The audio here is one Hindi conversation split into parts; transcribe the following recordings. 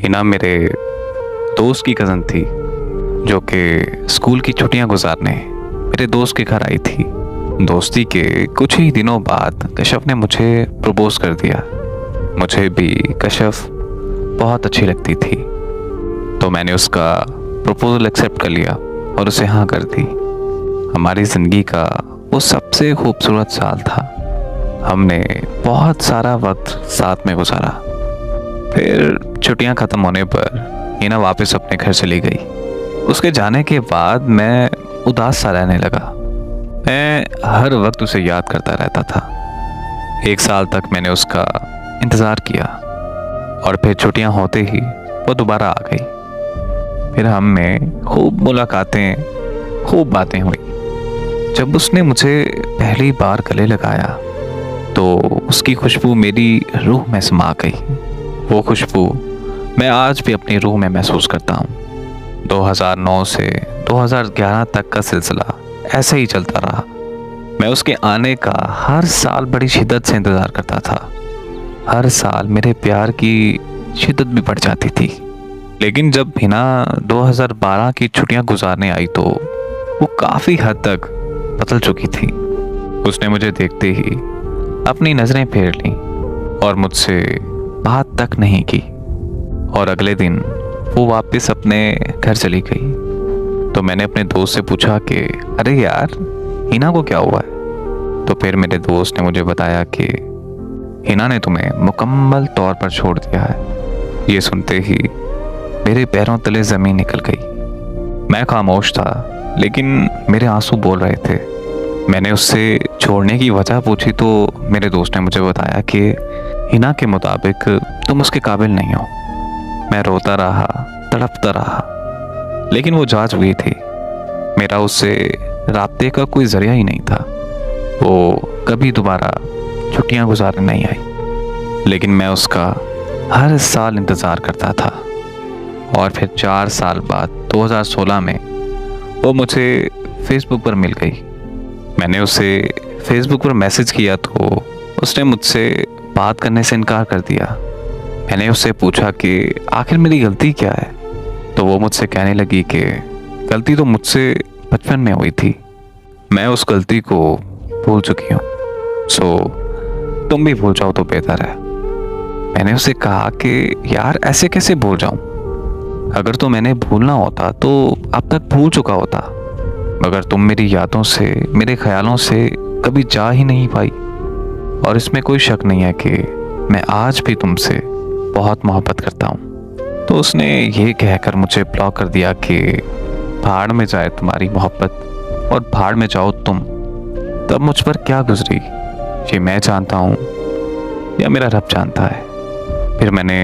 हिना मेरे दोस्त की कज़न थी जो कि स्कूल की छुट्टियां गुजारने मेरे दोस्त के घर आई थी। दोस्ती के कुछ ही दिनों बाद कश्यप ने मुझे प्रपोज कर दिया। मुझे भी कश्यप बहुत अच्छी लगती थी, तो मैंने उसका प्रपोजल एक्सेप्ट कर लिया और उसे हाँ कर दी। हमारी ज़िंदगी का वो सबसे खूबसूरत साल था। हमने बहुत सारा वक्त साथ में गुजारा। फिर छुट्टियां ख़त्म होने पर हिना वापस अपने घर चली गई। उसके जाने के बाद मैं उदास सा रहने लगा। मैं हर वक्त उसे याद करता रहता था। 1 साल तक मैंने उसका इंतज़ार किया और फिर छुट्टियां होते ही वो दोबारा आ गई। फिर हम में खूब मुलाकातें, खूब बातें हुई। जब उसने मुझे पहली बार गले लगाया तो उसकी खुशबू मेरी रूह में समा गई। वो खुशबू मैं आज भी अपनी रूह में महसूस करता हूँ। 2009 से 2011 तक का सिलसिला ऐसे ही चलता रहा। मैं उसके आने का हर साल बड़ी शिद्दत से इंतज़ार करता था। हर साल मेरे प्यार की शिद्दत भी बढ़ जाती थी। लेकिन जब हिना 2012 की छुट्टियां गुजारने आई तो वो काफ़ी हद तक बदल चुकी थी। उसने मुझे देखते ही अपनी नज़रें फेर लीं और मुझसे बात तक नहीं की, और अगले दिन वो वापस अपने घर चली गई। तो मैंने अपने दोस्त से पूछा कि अरे यार, हिना को क्या हुआ है? तो फिर मेरे दोस्त ने मुझे बताया कि हिना ने तुम्हें मुकम्मल तौर पर छोड़ दिया है। ये सुनते ही मेरे पैरों तले ज़मीन निकल गई। मैं खामोश था, लेकिन मेरे आंसू बोल रहे थे। मैंने उससे छोड़ने की वजह पूछी तो मेरे दोस्त ने मुझे बताया कि हिना के मुताबिक तुम उसके काबिल नहीं हो। मैं रोता रहा, तड़पता रहा, लेकिन वो जांच हुई थी। मेरा उससे राब्ते का कोई जरिया ही नहीं था। वो कभी दोबारा छुट्टियां गुजारने नहीं आई, लेकिन मैं उसका हर साल इंतज़ार करता था। और फिर 4 साल बाद 2016 में वो मुझे फेसबुक पर मिल गई। मैंने उसे फेसबुक पर मैसेज किया तो उसने मुझसे बात करने से इनकार कर दिया। मैंने उससे पूछा कि आखिर मेरी गलती क्या है, तो वो मुझसे कहने लगी कि गलती तो मुझसे बचपन में हुई थी, मैं उस गलती को भूल चुकी हूँ, सो तुम भी भूल जाओ तो बेहतर है। मैंने उससे कहा कि यार ऐसे कैसे भूल जाऊँ? अगर तो मैंने भूलना होता तो अब तक भूल चुका होता, मगर तुम मेरी यादों से, मेरे ख्यालों से कभी जा ही नहीं पाई। और इसमें कोई शक नहीं है कि मैं आज भी तुमसे बहुत मोहब्बत करता हूँ। तो उसने ये कहकर मुझे ब्लॉक कर दिया कि भाड़ में जाए तुम्हारी मोहब्बत और भाड़ में जाओ तुम। तब मुझ पर क्या गुजरी ये मैं जानता हूँ या मेरा रब जानता है। फिर मैंने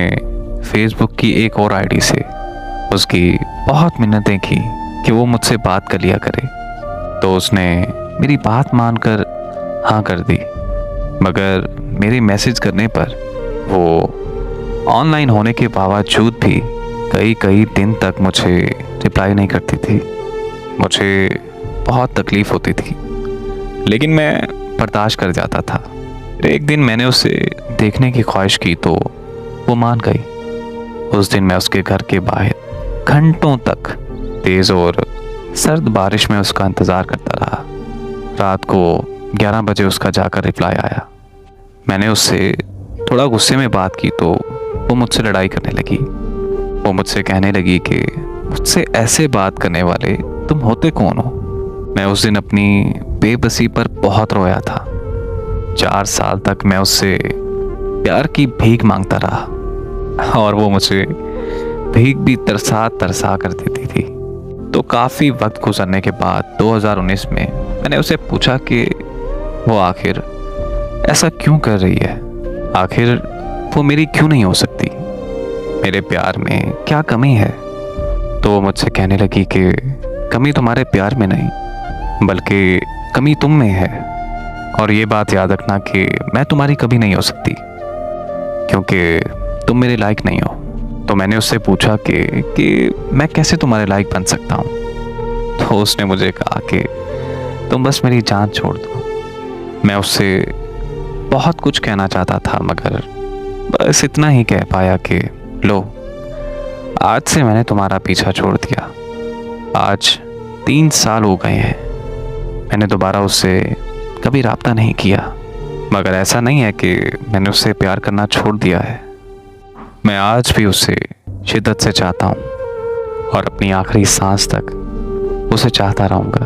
फेसबुक की एक और आईडी से उसकी बहुत मिन्नतें की कि वो मुझसे बात कर लिया करे, तो उसने मेरी बात मानकर हाँ कर दी। मगर मेरे मैसेज करने पर वो ऑनलाइन होने के बावजूद भी कई दिन तक मुझे रिप्लाई नहीं करती थी। मुझे बहुत तकलीफ़ होती थी, लेकिन मैं बर्दाश्त कर जाता था। एक दिन मैंने उसे देखने की ख्वाहिश की तो वो मान गई। उस दिन मैं उसके घर के बाहर घंटों तक तेज़ और सर्द बारिश में उसका इंतज़ार करता रहा। रात को 11 बजे उसका जाकर रिप्लाई आया। मैंने उससे थोड़ा गुस्से में बात की तो वो मुझसे लड़ाई करने लगी। वो मुझसे कहने लगी कि मुझसे ऐसे बात करने वाले तुम होते कौन हो? मैं उस दिन अपनी बेबसी पर बहुत रोया था। 4 साल तक मैं उससे प्यार की भीख मांगता रहा और वो मुझे भीख भी तरसा तरसा कर देती थी। तो काफ़ी वक्त गुजरने के बाद 2019 में मैंने उसे पूछा कि वो आखिर ऐसा क्यों कर रही है, आखिर वो मेरी क्यों नहीं हो सकती, मेरे प्यार में क्या कमी है? तो वो मुझसे कहने लगी कि कमी तुम्हारे प्यार में नहीं, बल्कि कमी तुम में है। और ये बात याद रखना कि मैं तुम्हारी कभी नहीं हो सकती, क्योंकि तुम मेरे लायक नहीं हो। तो मैंने उससे पूछा कि मैं कैसे तुम्हारे लायक बन सकता हूँ? तो उसने मुझे कहा कि तुम बस मेरी जान छोड़ दो। मैं उससे बहुत कुछ कहना चाहता था, मगर बस इतना ही कह पाया कि लो, आज से मैंने तुम्हारा पीछा छोड़ दिया। आज 3 साल हो गए हैं, मैंने दोबारा उससे कभी राब्ता नहीं किया। मगर ऐसा नहीं है कि मैंने उससे प्यार करना छोड़ दिया है। मैं आज भी उससे शिद्दत से चाहता हूँ और अपनी आखिरी सांस तक उसे चाहता रहूँगा।